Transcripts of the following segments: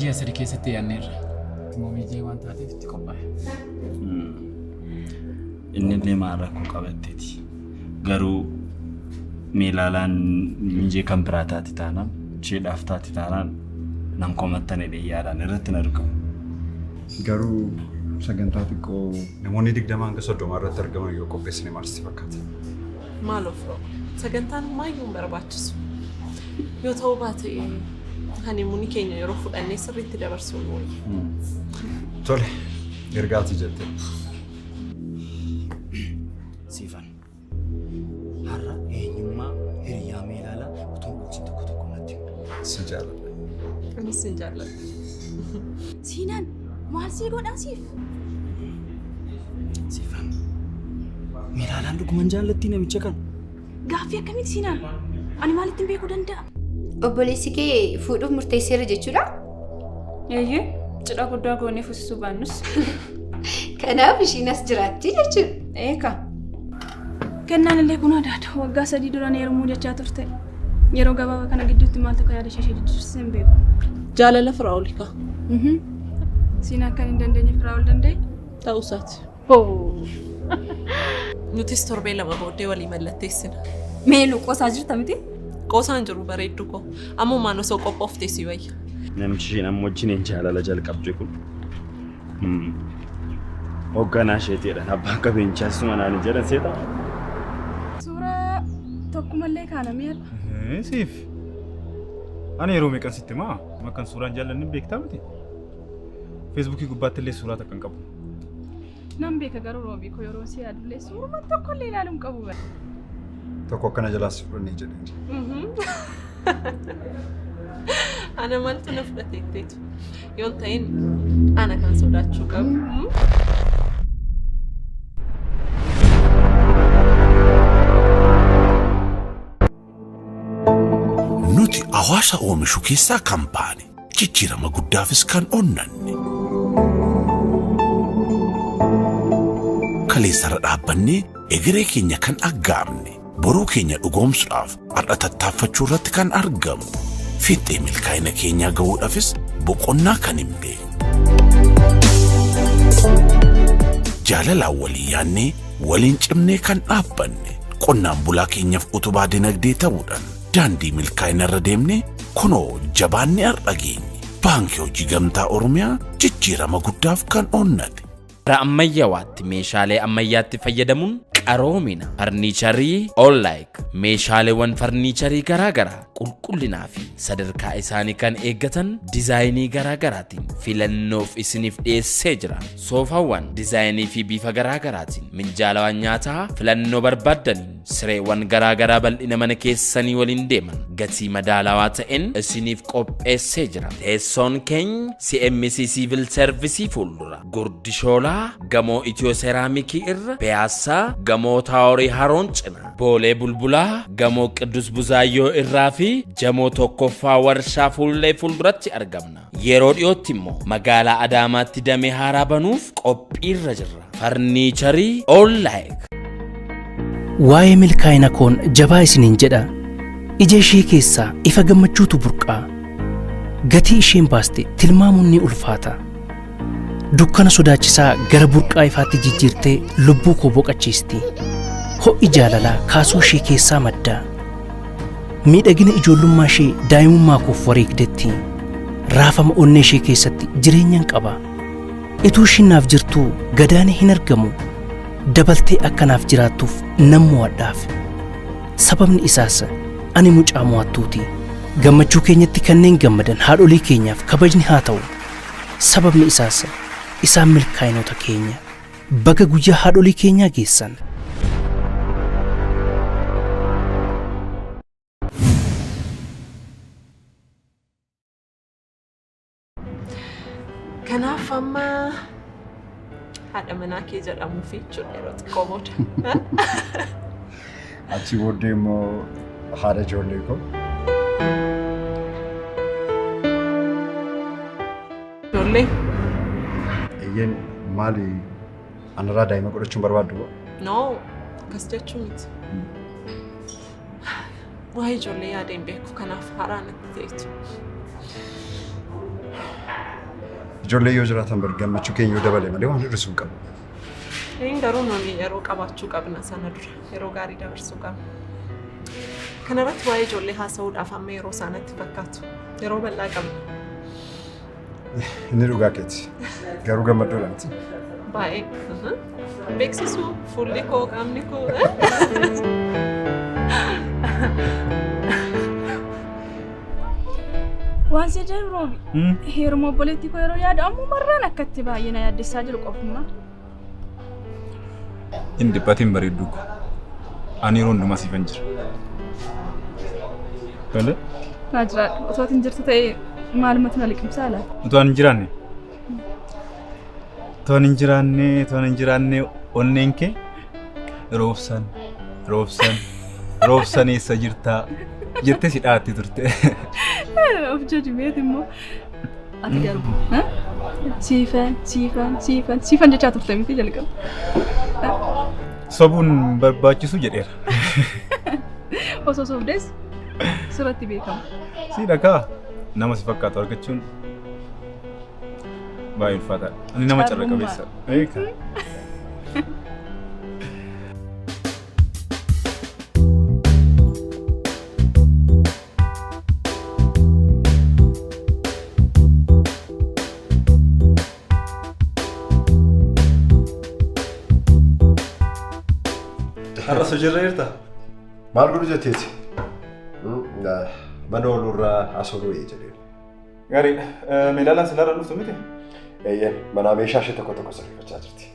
ji'a sadii keessatti yaanneerra. Moomijee waan taateef itti qophaa'e. Inni illee maal rakkoo qabatteeti. Garuu meelaalaan mijee kan biraa taati taanaan isheedhaaf taati taanaan nan komattan yaadaan irratti hin argamu. Garuu sagantaa xiqqoo namoonni 20 hanga 30 irratti argaman yoo qopheessine maal sitti fakkaata? Maal ofiroo sagantaan maayyuu hin barbaachisu. Yoo ta'uu baate hanimuun keenya yeroo fudhannee sirriitti dabarsuun wayya. Tole, ergaati jette. Siifan. Har'a eenyummaa hiriyaa meelaalaa utuu wajjin tokko natti. Si jaalladha. Anis sin jaalladha. Siinan maal sii godhaa siif? Siifan. Meelaalaan dhuguman jaallatti namicha kan. Gaaffii akkamitti Siinan? Ani maalittiin beekuu danda'a? Obboleessi kee fuudhuuf murteesseera jechuudha? Eeyyee, cidha guddaa goonee fuusisuu baannus. Kanaaf ishiin as jiraatti jechuudha. Eeka. Kennaan illee kun adaadha. Waggaa 3 dura heerumuu jechaa turte. Yeroo gabaabaa kana gidduutti maal tokko yaada ishee jijjiirsee hin beeku. Jaalala Firaa'olika. Siin akka hin dandeenye Firaa'ol danda'e? Ta'uusaati. Nutis torbee 2 booddee walii mallatteessina. Meeluu qoosaa jirta miti? Qoosaan jiru bareeddu koo. Ammoo maan osoo qophooftee si wayya. Namichi isheen amma wajjin jaalala jalqabde kun. Hoogganaa isheetiidhaan abbaan qabeenchaas manaan jedhan seetaa. Suuraa tokkumallee kaanameera. Siif. Ani yeroo meeqan sitti maa? Makkan suuraan jaallanni beektaa miti? Feesbuukii gubbaatti illee suuraa takkan qabu. Nan beeka garuu roobii koo yeroo si yaadullee suuruma tokkollee ilaaluun qabu bara. Tokko akkana jalaas fudhannee jedhanii. Ana maaltu na fudhateetteetu. Yoon ta'in ana kan sodaachuu qabu. Nuti hawaasa oomishu keessaa kan baane jijjiirama guddaafis kan onnanne. Kaleessara dhaabbannee egeree keenya kan aggaamne. Boruu keenya dhugoomsuudhaaf har'a tattaaffachuu irratti kan argamu. Fiixee milkaa'ina keenyaa ga'uudhaafis boqonnaa kan hin beekne. Jaalalaan walii yaannee waliin cimnee kan dhaabbanne. Qonnaan bulaa keenyaaf utubaa dinagdee ta'uudhaan daandii milkaa'ina irra deemnee kunoo jabaannee har'a geenye. Baankii Hojii Gamtaa Oromiyaa jijjiirama guddaaf kan onnate. Ammayyawaatti meeshaalee ammayyaatti fayyadamuun qaroomina farniicharii All-like meeshaaleewwan farniicharii garaagaraa qulqullinaa fi sadarkaa isaanii kan eeggatan dizaayinii garaagaraatiin filannoof isiniif dhiyeessee jira. Soofaawwan dizaayinii fi bifa garaagaraatiin minjaalawwan nyaataa filannoo barbaaddaniin sireewwan garaagaraa bal'ina mana keessanii waliin deeman gatii madaalawaa ta'een isiniif qopheessee jira. Teessoon keenya CMC Civil Service fuuldura Gurdishoolaa gamoo Itiyoo Seeraamikii irra Piyaasaa gamoo Taaworii Haroon cina Boolee Bulbulaa gamoo Qiddus Buzaayyoo irraa fi jamoo tokkoffaa warshaa fuullee fuulduratti argamna. Yeroo dhiyootti immoo magaalaa Adaamaatti damee haaraa banuuf qophiirra jirra. Farniicharii All-like. Waa'ee milkaa'ina koon jabaa isiniin jedha. Ija ishee keessaa ifa gammachuutu burqaa. Gatii isheen baaste tilmaamuun ni ulfaata. Dukkana sodaachisaa gara burqaa ifaatti jijjiirtee lubbuu koo boqachiisti. Ho'i jaalalaa kaasuu ishee keessaa madda. Miidhagina ijoollummaa ishee daa'imummaa koof wareegdetti. Raafama onnee ishee keessatti jireenyaan qaba. Ituu isheen naaf jirtuu gadaanee hin argamu. Dabaltee akkanaaf jiraattuuf nan mo'adhaaf. Sababni isaas ani mucaa mo'attuuti. Gammachuu keenyatti kanneen gammadan haadholii keenyaaf kabajni haa ta'u. Sababni isaas isaan milkaa'inoota keenya. Baga guyyaa haadholii keenyaa geessan. Kanaaf amma haadha manaa kee jedhamuu fi jechuudha yeroo xiqqoo booda. Achi booddee immoo haadha ijoollee koo. Ijoollee? Eeyyeen maali anarraa daa'ima godhachuun barbaaddu boo? No, akkas jechuun miti. Waa'ee ijoollee yaada hin beeku kanaaf haaraa natti ta'etu. Ijoollee yoo jiraatan bar gammachuu keenya yoo dabale malee waan hir'isuu qabu. Inni garuu nuyi yeroo qabaachuu qabna sana dura yeroo gaarii dabarsuu qabna. Kanarratti waa'ee ijoollee haasa'uudhaaf amma yeroo isaanitti fakkaatu yeroo bal'aa qabna. Inni dhugaa keeti. Garuu gammaddoodha miti. Baay'ee. Beeksisuu fuulli koo qaamni koo. Waan si jedhu heeruma obboleettii koo yeroo yaadu ammoo marraan akkatti baay'ee na yaaddessaa jiru qofuma. Inni dhiphatiin bareedduu ko. Ani yeroo hundumaa siifan jira. Tole? Naa jiraadhu. Otoo hin jirtu ta'ee maalumatti na liqimsaa laata? Otoo hin jiraanne? Otoo hin jiraanne onneen kee roobsan eessa jirtaa jettee si dhaatti turte. Of jaju beet immoo ati garuu siifan jechaa turte miti jalqaba. Sobuun barbaachisu jedheera. Osoo sobdees sirratti beekama. Si dhagaa nama si fakkaatu argachuun baay'ee ulfaataadha. Ani nama carra qabeessa. Har'a jirra jirta? Maal godhu jetteeti? Mana oolurraa asooluu jedheen. Gaariidha. Meedaalaan silaarra dhuftu miti? Eeyyeen manaa meeshaa ishee tokko sirreeffachaa jirti.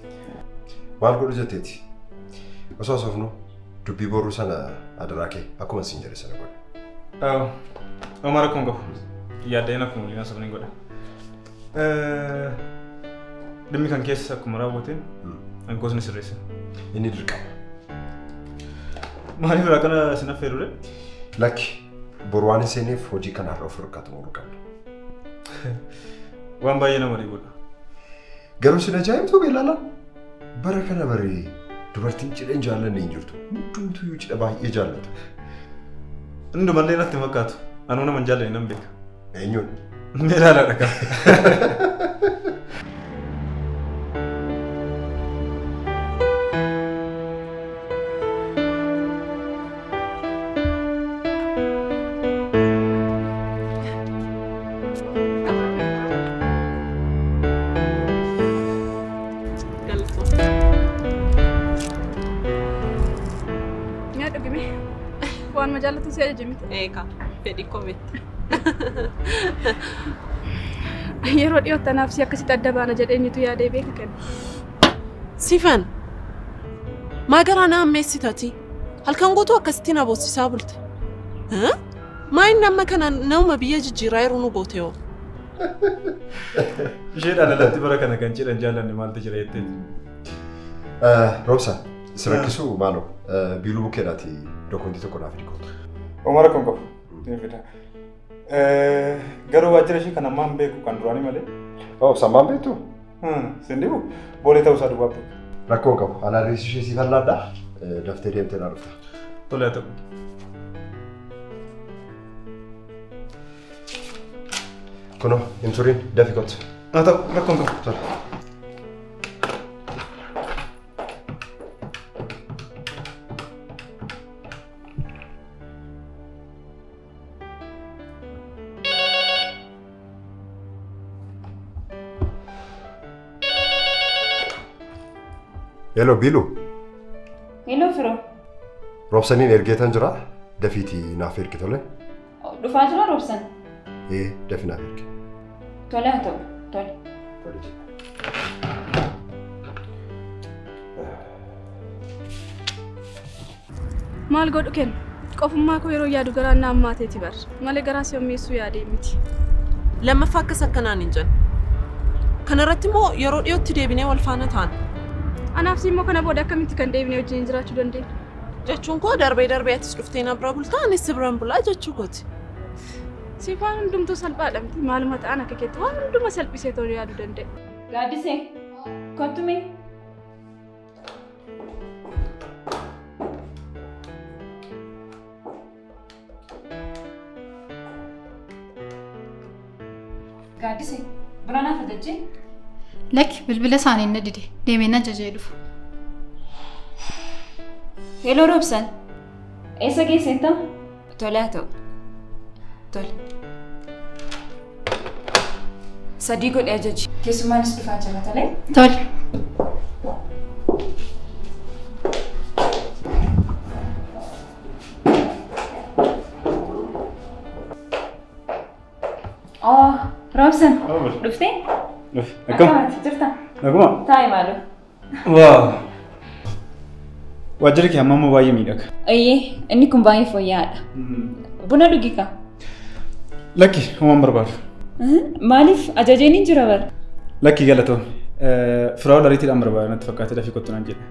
Maal godhu jetteeti? Osoo soofnu dubbii boruu sana adaraa kee akkuma siin jedhe sana godhe. Oma rakkoon qabu. Yaaddeen akkuma waliin asofneen godha. Dhimmi kan keessa akkuma raawwateen hanqoosni sirreessa. Inni dirqama. Maaliif akkana sin affeerure? Lakki boru waan isiniif hojii kanarra of hirkatu muru qabna. Waan baay'ee nama dhiibudha. Garuu sin ajaa'ibtuu beelaalaan bara kana baree dubartiin cidha jaallanne hin jirtu. Hundumtuu cidha baay'ee jaallatu. Hundumallee natti fakkaatu. Anuu nama hin jaallanne nan beeka. Eenyuun? Meelaalaa dhagaa. Jaalatu si ajaje miti? Eeka, fedhi koo miti. Yeroo dhiyootti anaaf si akkasitti adda baana jedheenyitu yaadee beeka kenna. Sifan, maagaraa na ammeessitati. Halkan guutuu akkasitti na boosisaa bulte. Maayin nama kana nama biyya jijjiiraa yeroo nu goote yoo? Isheedhaan alatti bara kana kan cidhan jaallanne maaltu jira jetteeti? Roobsa, si rakkisuu maaloo biiluu bukeedhaati dokumentii tokko naaf dhiqoota. Omara kon qabu. Garuu waajjira ishee kan ammaan beeku kan duraanii malee. Sammaan beektu? Sindibu boolee ta'uusaa duwwaa beeku. Rakkoon qabu. Anaan reessi ishee siif hallaadhaa. Daftee deemtee naa dhufta. Tole haa ta'u. Kunoo hin turiin dafi kottu. Haa ta'u rakkoon qabu. Tole. Hello, Bilu. Hello, Firo. Roobsaniin ergeetan jira. Dafiitii naaf ergi tole. Dhufaa jira Roobsan? Dafi naaf ergi. Tole haa ta'u. Tole. Maal godhu kenna? Qofummaa koo yeroo yaadu garaan na ammaateeti bar. Malee garaa si hommeessuu yaadee miti. Lammaffaa akkas akkanaan hin jennu. Kanarratti immoo yeroo dhiyootti deebinee wal faana taana. Anaaf si immoo kana booda akkamitti kan deebinee wajjin jiraachuu dandeenya? Jechuun koo darbee atis dhuftee na bira bultaa anis si biraan bulaa jechuu kooti. Siifaan hundumtuu salphaadha miti maaluma ta'an akka keetti waan hunduma salphisee ta'uu yaaduu danda'a. Gaaddisee kottume. Gaaddisee Buraanaaf ajajjee? Lakki bilbila isaanii inni dide deemeen ajajee dhufa. Hello Robsan. Eessa geessenta? Tole haa ta'u. Tole. Sadii godhe ajaji. Keessumaanis dhufaa jira tolee? Tole. Oh, Robsan. Dhuftee? Akkamitti jirta? Naguma? Taa'e maaloo? Waaw. Waajjirri kee amma baay'ee miidhaga. Ayyee, inni kun baay'ee fooyya'aadha. Buna dhugi kaa? Lakki, homaan barbaadu. Maaliif ajajeen hin jira bara? Lakki galatoon. Firaa ol ariitiidhaan barbaada natti fakkaatee dafii kottu naan jedhe.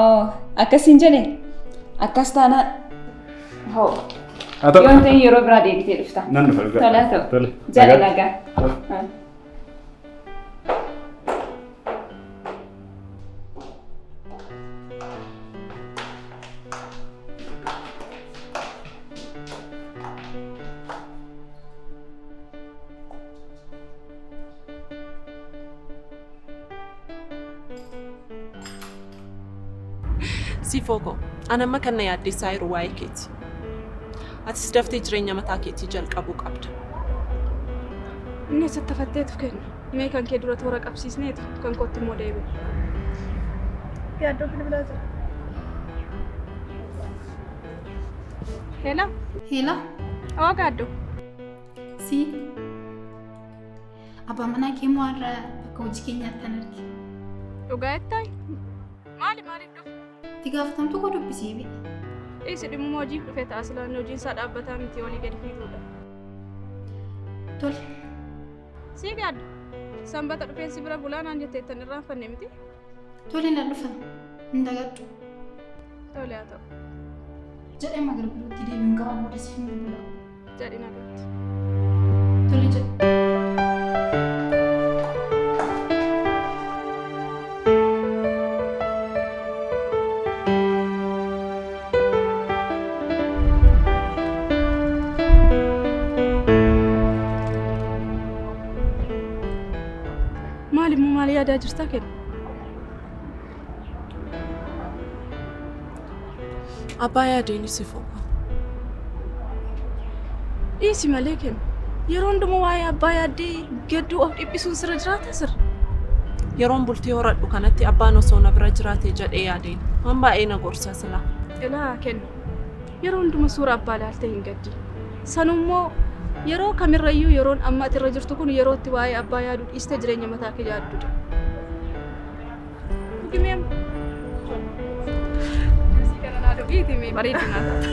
Oh, akkasiin jedhe? Akkas taanaan hoo. Haa ta'u. Yoo ta'e yeroo biraa deebitee dhufta. Nan dhufa dhugaa. Tole haa ta'u. Tole. Jaalala nagaa. Sifooko, ana amma kan na yaaddeessaa jiru waa'ee keeti. Atis daftee jireenya mataa keetii jalqabuu qabda. Inni eessatti haffatteetu kenna. Mee kan kee dura toora qabsiisneetu kan kootti immoo deebi'u. Yaaddoo bilbilaa jira. Heela? Heela? Oo gaaddoo. Si. Abbaa manaa kee moo har'a bakka hojii keenyaatti kan arge? Dhugaa jettaa? Maaliif dhufu? Itti gaafatamtu koo dubbisee beekna. Dhiisi dhimma hojiif dhufe ta'a silaan hojiin isaa dhaabbataa miti olii gadi fiiguudha. Tole. Sii gaaddu. Sanbata dhufeensi bira bulaa naan jettee tan irraanfanne miti. Tole na dhufan. Hin dagaddu. Tole haa ta'u. Jedhee magarbiruutti deebiin qaba booda siif hin bulaa. Jedhi nagatti. Tole jedhe. Maali yaadaa jirtaa kenna? Abbaa yaadeen Sifooko. Dhiisi malee kenna. Yeroo hundumaa waa'ee abbaa yaaddee gadduu of dhiphisuun sirra jiraata sirra. Yeroon bultii horadhu kanatti abbaan osoo na bira jiraate jedhee yaadeen. Waan baay'ee na gorsa silaa. Ilaa kenna. Yeroo hundumaa suura abbaa ilaaltee hin gaddi. Sanummoo yeroo kamirrayyuu yeroon amma ati irra jirtu kun yeroo itti waa'ee abbaa yaaduu dhiiste jireenya mataa kee yaaddudha. Dhugimee si kana naa dhugiiti mee bareedina taata.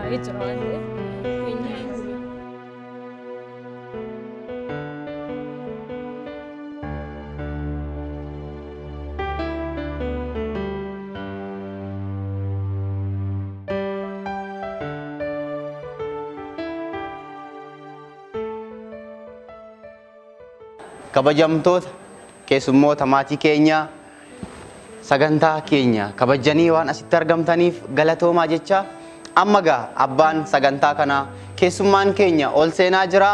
qophaa'ee jira waan ta'eef keenya eeguudha. Kabajamtoota keessummoota maatii keenyaa sagantaa keenya kabajanii waan asitti argamtaniif galatoomaa jecha amma gaa abbaan sagantaa kanaa keessummaan keenya ol seenaa jira.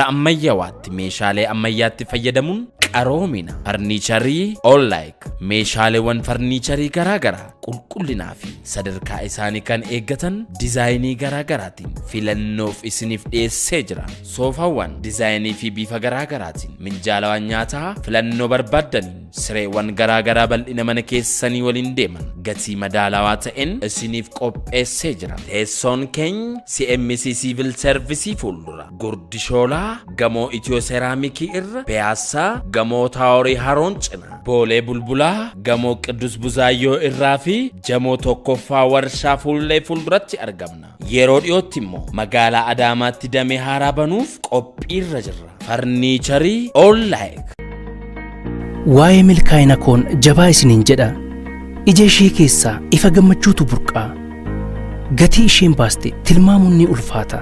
ammayyawaatti meeshaalee ammayyaatti fayyadamuun qaroomina farniicharii All-like meeshaaleewwan farniicharii garaagaraa qulqullinaa fi sadarkaa isaanii kan eeggatan dizaayinii garaagaraatiin filannoof isiniif dhiyeessee jira. Soofaawwan dizaayinii fi bifa garaagaraatiin minjaalawwan nyaataa filannoo barbaaddaniin sireewwan garaagaraa bal'ina mana keessanii waliin deeman gatii madaalawaa ta'een isiniif qopheessee jira. Teessoon keenya CMC Civil Service fuuldura Gurdishoolaa gamoo Itiyoo Seeraamikii irra Piyaasaa gamoo Taaworii Haroon cina Boolee Bulbulaa gamoo Qiddus Buzaayyoo irraa fi jamoo tokkoffaa warshaa fuullee fuulduratti argamna. Yeroo dhiyootti immoo magaalaa Adaamaatti damee haaraa banuuf qophiirra jirra. Farniicharii All-like. Waa'ee milkaa'ina koon jabaa isiniin jedha. Ija ishee keessaa ifa gammachuutu burqaa. Gatii isheen baaste tilmaamuun ni ulfaata.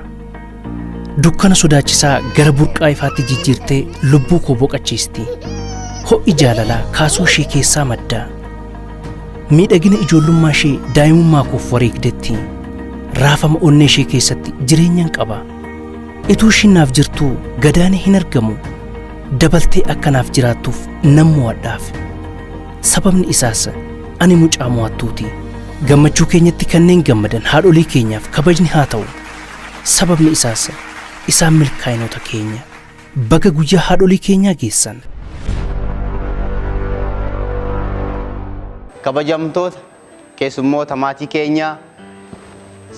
Dukkana sodaachisaa gara burqaa ifaatti jijjiirtee lubbuu koo boqachiisti. Ho'i jaalalaa kaasuu ishee keessaa madda. Miidhagina ijoollummaa ishee daa'imummaa koof wareegdetti. Raafama onnee ishee keessatti jireenyaan qaba. Ituu ishiin naaf jirtuu gadaanii hin argamu. Dabaltee akkanaaf jiraattuuf nan mo'adhaaf. Sababni isaas ani mucaa mo'attuuti. Gammachuu keenyatti kanneen gammadan haadholii keenyaaf kabajni haa ta'u. Sababni isaas isaan milkaa'inoota keenya. Baga guyyaa haadholii keenyaa geessan. Kabajamtoota keessummoota maatii keenyaa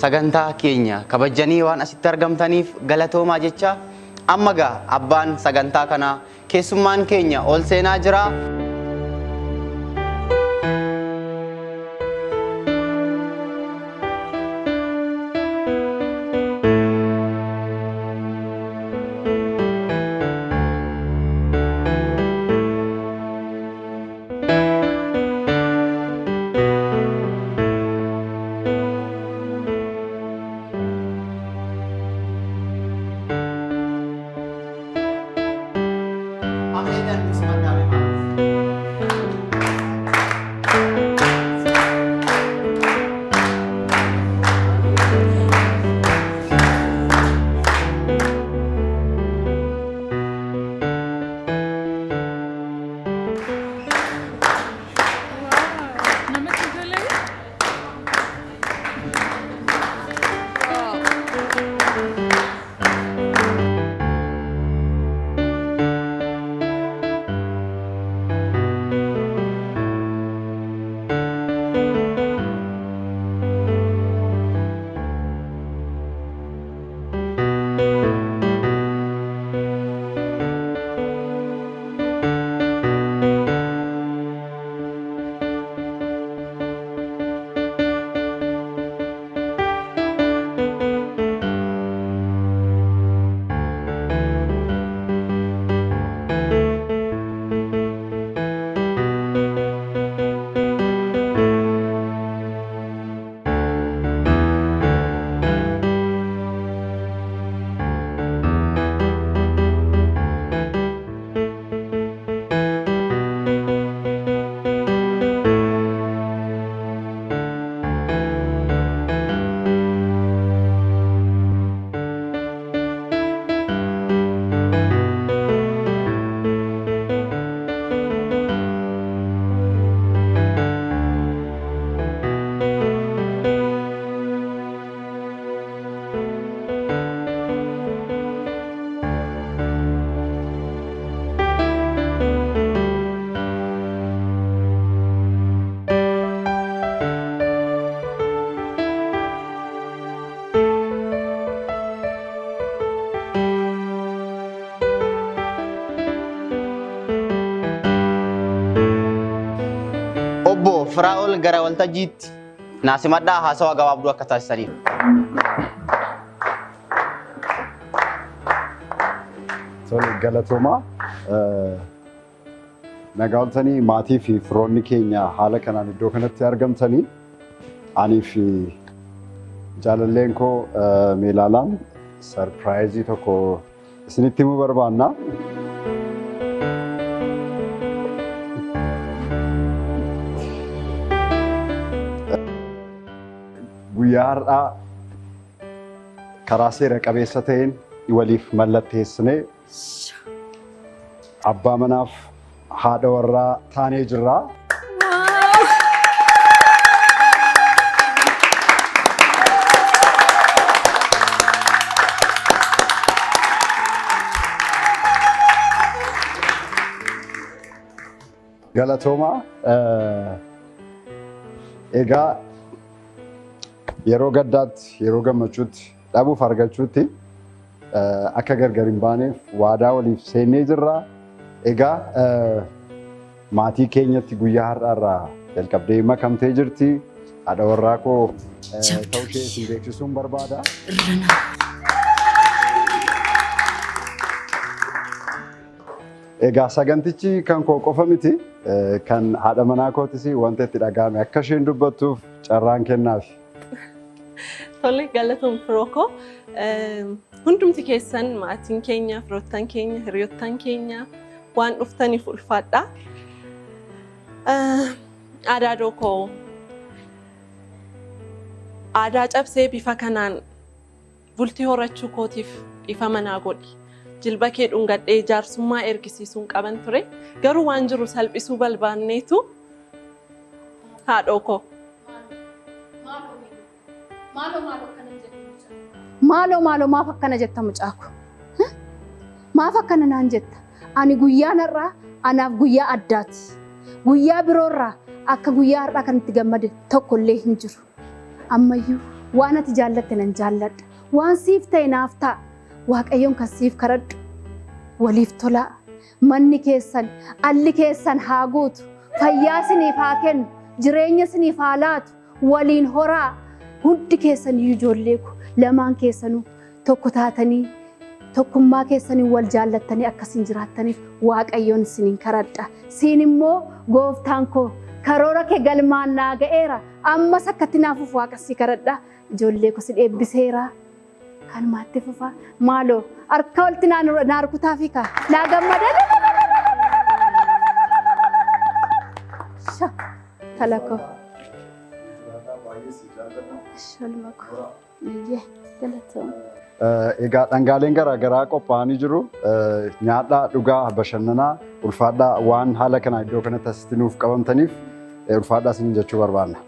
sagantaa keenya kabajanii waan asitti argamtaniif galatoomaa jecha amma gaa abbaan sagantaa kanaa keessummaan keenya ol seenaa jira. Amin dan bismillahirrahmanirrahim. Firaa'ol gara waltajjiitti naasimadhaa haasawaa gabaabduu akka taasisaniif. Galatoomaa nagaa oltanii maatii fi firoonni keenya haala kanaan iddoo kanatti argamtanii anii fi jaalalleen koo Meelaalaan sarpiraayizii tokko isinitti himuu barbaanna. Guyyaa har'aa karaa seera qabeessa ta'een waliif mallatteessinee abbaa manaaf haadha warraa taanee jirra. Galatoomaa egaa yeroo gaddaatti yeroo gammachuutti dhabuuf argachuutti akka gargar hin baaneef waadaa waliif seennee jirra. Egaa maatii keenyatti guyyaa har'aarraa jalqabdee makamtee jirti. Haadha warraa koo ta'uu ishee isin beeksisuun barbaada. Egaa sagantichi kan koo qofa miti. Kan haadha manaa kootis wanta itti dhaga'ame akka isheen dubbattuuf carraan kennaaf. Tole galatoom firoo koo. Hundumti keessan maatiin keenya, firoottan keenya, hiriyoottan keenya waan dhuftaniif ulfaadha. Aadaa koo aadaa cabsee bifa kanaan bultii horachuu kootiif ifa manaa godhi. Jilba kee dhungadhee jaarsummaa ergisiisuun qaban ture. Garuu waan jiru salphisuu barbaanneetu haadhoo koo. Maaloo maaf akkana jetta mucaako? Maaf akkana naan jetta? Ani guyyaan har'aa anaaf guyyaa addaati. Guyyaa biroorraa akka guyyaa har'aa kan itti gammade tokkollee hin jiru. Ammayyuu waan ati jaallatte nan jaalladha. Waan siif ta'e naaf ta'a. Waaqayyoon kan siif kadhadhu. Waliif tolaa. Manni keessan, alli keessan haa guutu. Fayyaa isiniif haa kennu. Jireenya isiniif haa laatu. Waliin horaa. Hundi keessan ijoollee ko lamaan keessanuu tokko taatanii tokkummaa keessanii wal jaallattanii akkasiin jiraattaniif Waaqayyoon isiniin kadhadha. Siin immoo gooftaan koo karoora kee galmaan naa ga'eera. Ammas akkatti naafuuf Waaqa si kadhadha. Ijoollee ko si eebbiseera. Kan maatti fufaa maaloo harka walitti naa rukutaa fi kaa naa gammadan. Kalakoo. Egaa dhangaaleen garaagaraa qophaa'anii jiru. Nyaadhaa, dhugaa, bashannanaa, ulfaadhaa waan haala kana iddoo kanatti asitti nuuf qabamtaniif ulfaadhaa isiniin jechuu barbaanna.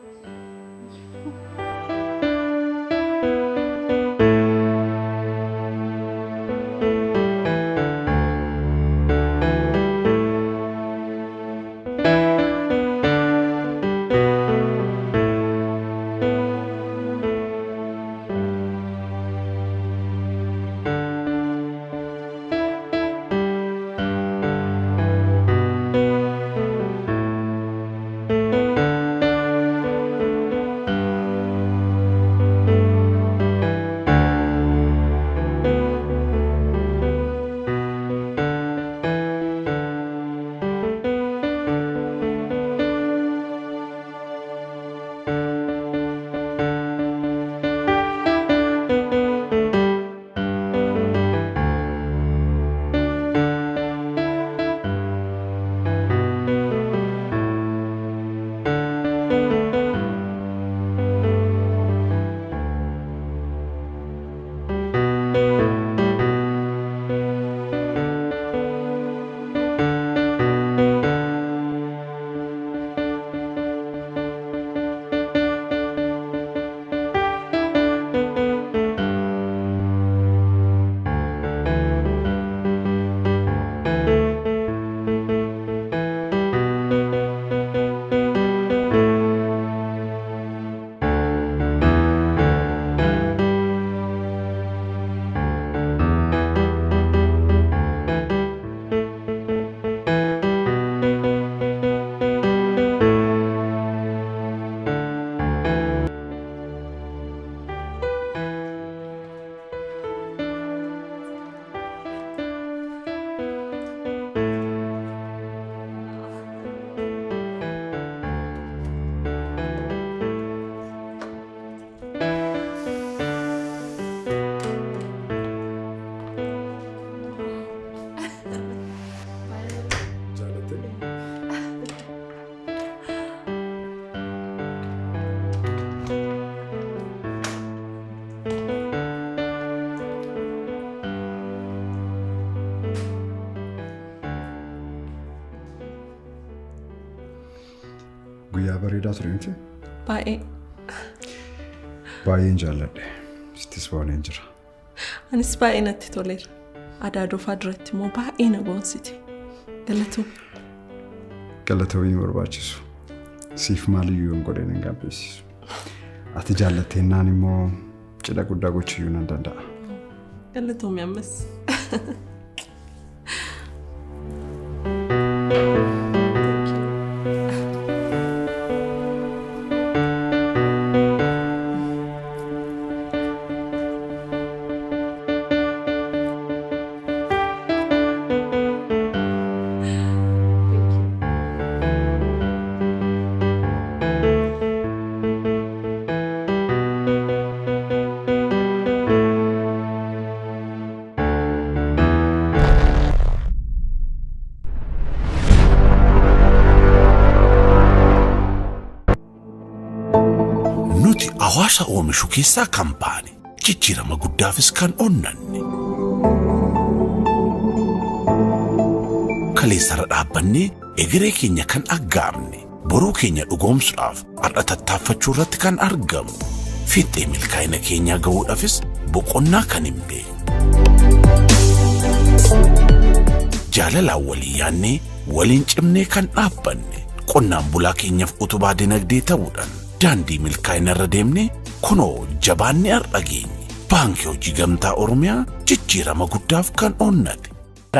Guyyaa bareedaa ture miti? Baay'ee. Baay'een jaalladhe. Sittis baaneen jira. Anis baay'ee natti toleera. Aadaa Doofaa duratti immoo baay'ee na boonsite. Galatoom. Galatoomii barbaachisu. Siif maaliyyuu hin godheen hin gaabbeessisu. Ati jaallattennaan immoo cidha guddaa gochuuyyuu nan danda'a. Galatoomii ammas. Hawaasa oomishu keessaa kan baane jijjiirama guddaafis kan onnanne. Kaleessara dhaabbannee egeree keenya kan aggaamne boruu keenya dhugoomsuudhaaf har'a tattaaffachuu irratti kan argamu. Fiixee milkaa'ina keenyaa ga'uudhaafis boqonnaa kan hin beekne. Jaalalaan walii yaannee waliin cimnee kan dhaabbanne qonnaan bulaa keenyaaf utubaa dinagdee ta'uudhaan daandii milkaa'ina irra deemne kunoo jabaanni har'a geenye baankii hojii gamtaa Oromiyaa jijjiirama guddaaf kan onnate.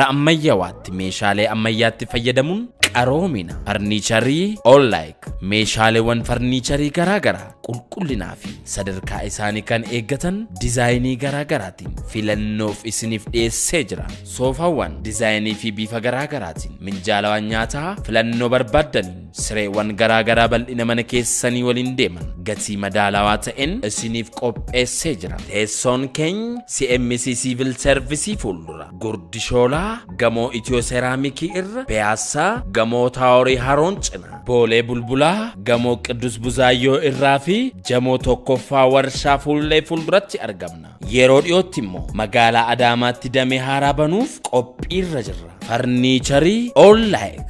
Ammayyawaatti meeshaalee ammayyaatti fayyadamuun qaroomina farniicharii All-like meeshaaleewwan farniicharii garaagaraa qulqullinaa fi sadarkaa isaanii kan eeggatan dizaayinii garaagaraatiin filannoof isiniif dhiyeessee jira. Soofaawwan dizaayinii fi bifa garaagaraatiin minjaalawwan nyaataa filannoo barbaaddaniin sireewwan garaagaraa bal'ina mana keessanii waliin deeman gatii madaalawaa ta'een isiniif qopheessee jira. Teessoon keenya CMC Civil Service fuuldura Gurdishoolaa gamoo Itiyoo Seeraamikii irra Piyaasaa gamoo Taaworii Haroon cina Boolee Bulbulaa gamoo Qiddus Buzaayyoo irraa fi jamoo tokkoffaa warshaa fuullee fuulduratti argamna. Yeroo dhiyootti immoo magaalaa Adaamaatti damee haaraa banuuf qophiirra jirra. Farniicharii All-like.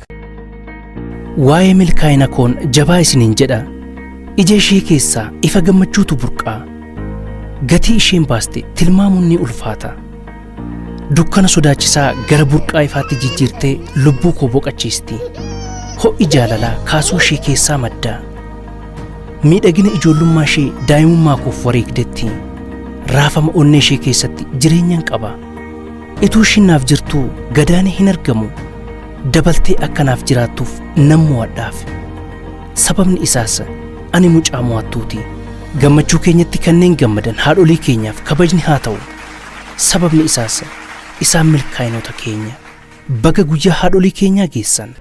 Waa'ee milkaa'ina koon jabaa isiniin jedha. Ija ishee keessaa ifa gammachuutu burqaa. Gatii isheen baaste tilmaamuun ni ulfaata. Dukkana sodaachisaa gara burqaa ifaatti jijjiirtee lubbuu koo boqachiisti. Ho'i jaalalaa kaasuu ishee keessaa madda. Miidhagina ijoollummaa ishee daa'imummaa koof wareegdetti. Raafama onnee ishee keessatti jireenyaan qaba. Ituu ishiin naaf jirtuu gadaanee hin argamu. Dabaltee akkanaaf jiraattuuf nan mo'adhaaf. Sababni isaas ani mucaa mo'attuuti. Gammachuu keenyatti kanneen gammadan haadholii keenyaaf kabajni haa ta'u. Sababni isaas isaan milkaa'inoota keenya. Baga guyyaa haadholii keenyaa geessan.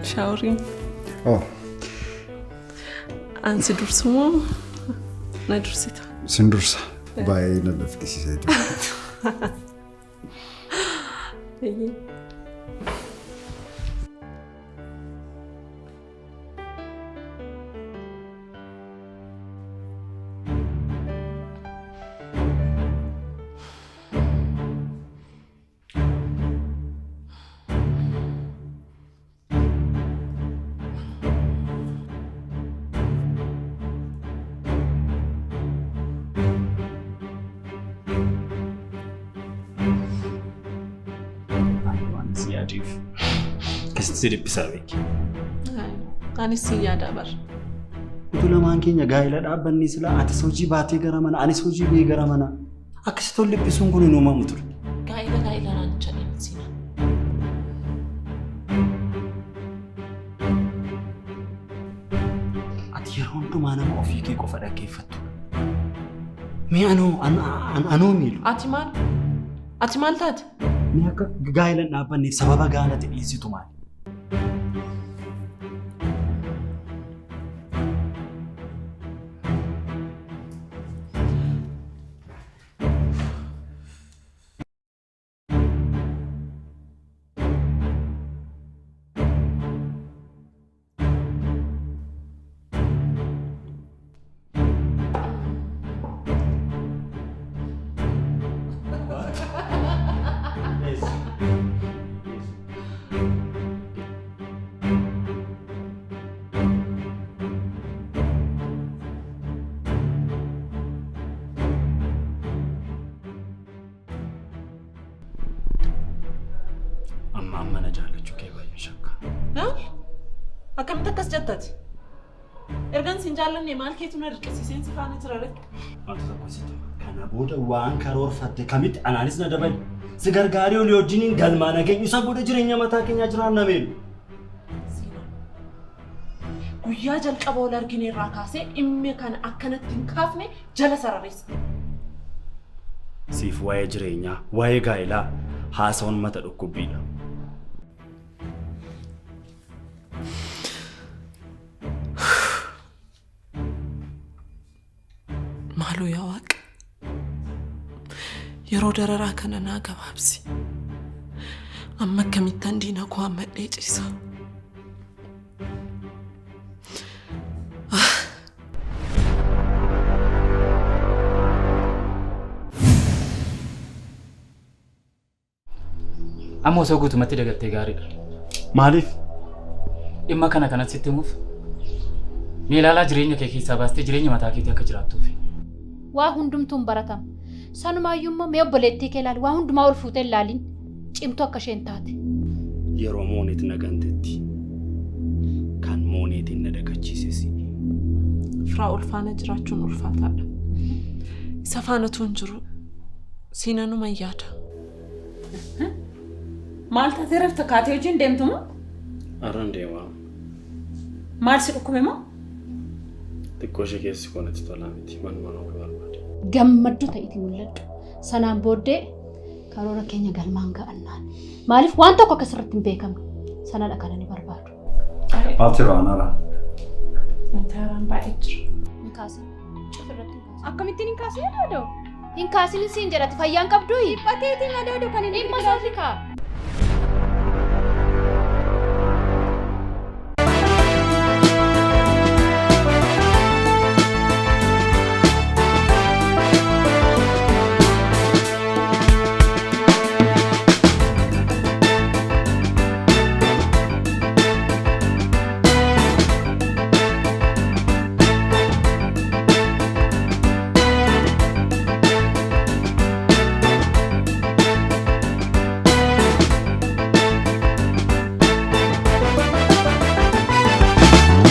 Showering. Oh. Ansi dursumoo na dursita. Sin dursa. Baay'ee na laffisiisee jira. Kasi dhiphisaa beeki. Anis si yaada bara. Utuu lamaan keenya gaa'ela dhaabbanni silaa atis hojii baatee gara mana anis hojii bee gara mana akkasitti ol dhiphisuun kun hin uumamu ture. Gaa'ela naan jedhee sina. Ati yeroo hundumaa nama ofii kee qofa dhaggeeffattu. Mee anoo miilu. Ati maal taate? Mee akka gaa'ilan dhaabbanneef sababa gaanatti dhiisitu maali? Amma na jaallachuu kee baay'ee shakka. Akkamitti akkas jettati? Ergan sin jaallanne maal keetu na dirqisiiseen si faana jira rek? Wanta tokko sitti kana booda waan karoorfatte kamitti anaanis na dabali. Si gargaarii olii wajjiniin galmaa nageenya isa booda jireenya mataa keenyaa jiraan na meelu. Guyyaa jalqaba ol argine irraa kaasee dhimma kana akkanatti hin kaafne jala sarareessa. Siif waa'ee jireenyaa, waa'ee gaa'ilaa haasawwan mata dhukkubbiidha. Maaloo yaa Waaqa, yeroo dararaa kana naa gabaabsi. Amma akkamittan diina koo hammadhee ciisa. Amma osoo guutumatti dagattee gaariidha. Maaliif? Dhimma kana kanatti sitti himuuf mee ilaalaa jireenya kee keessaa baastee jireenya mataa keetii akka jiraattuuf. Waa hundumtuun baratama. Sanumaayyuu immoo mee obboleettii kee ilaali. Waa hundumaa ol fuutee ilaaliin cimtuu akka isheen taate. Yeroo mooneeti na gantetti kan mooneetiin na dagachiises. Firaa ulfaana jiraachuun ulfaataadha. Isa faanatu hin jiru siinanuma yaada. Maal taatee rafta kaatee wajjin deemtu moo? Arraan deemaa. Maal si dhukkume moo? Xiqqoo ishee keessi koonatti tolaa miti manuma nama barbaade. Gammaddu ta'iitii mul'adhu. Sanaan booddee karoora keenya galmaan ga'annaan. Maaliif waan tokko akkasirratti hin beekamne sanadha kana ni barbaadu. Maalti raanara? Mataaraan baay'ee jira. Hin kaasin. Cufirratti hin kaasin. Akkamittiin hin kaasin yaadoo? Hin kaasin siin jedhati fayyaan qabduu? Dhiphateetiin yaadoo kan hin dhimma isaati kaa.